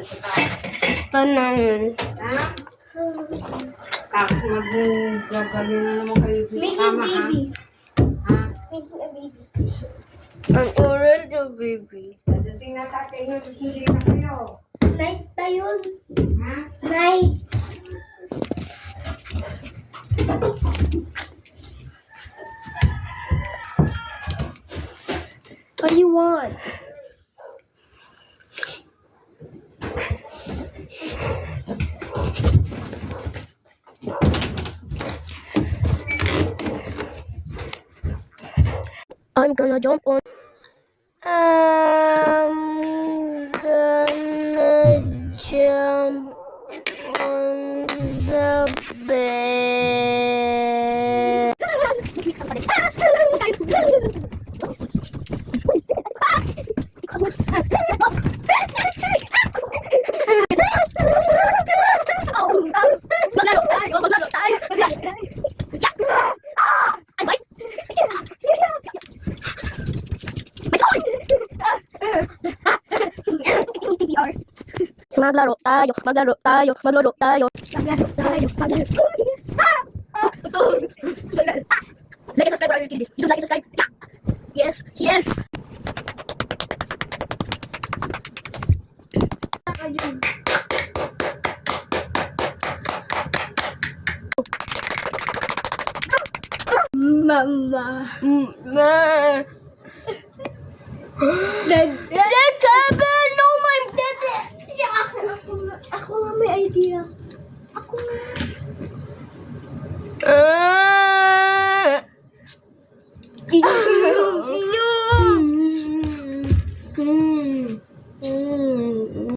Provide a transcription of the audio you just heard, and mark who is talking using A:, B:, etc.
A: Ito na yun.
B: Ha? Tapos mag-gagawin na naman kayo sa kama, ha? Ha?
C: Making a baby.
A: I'm already a baby.
B: Dating na tatay nyo, tapos hindi na kayo.
C: Night pa yun.
B: Ha?
C: Night.
A: What do you want? I'm gonna jump on. I'm gonna jump on the bed. Maglaro tayo. Maglaro tayo. Like and subscribe for our kids. Do like and subscribe. Yes.
C: Mama.
A: Dead. No, my dead.
C: Ako nga may idea.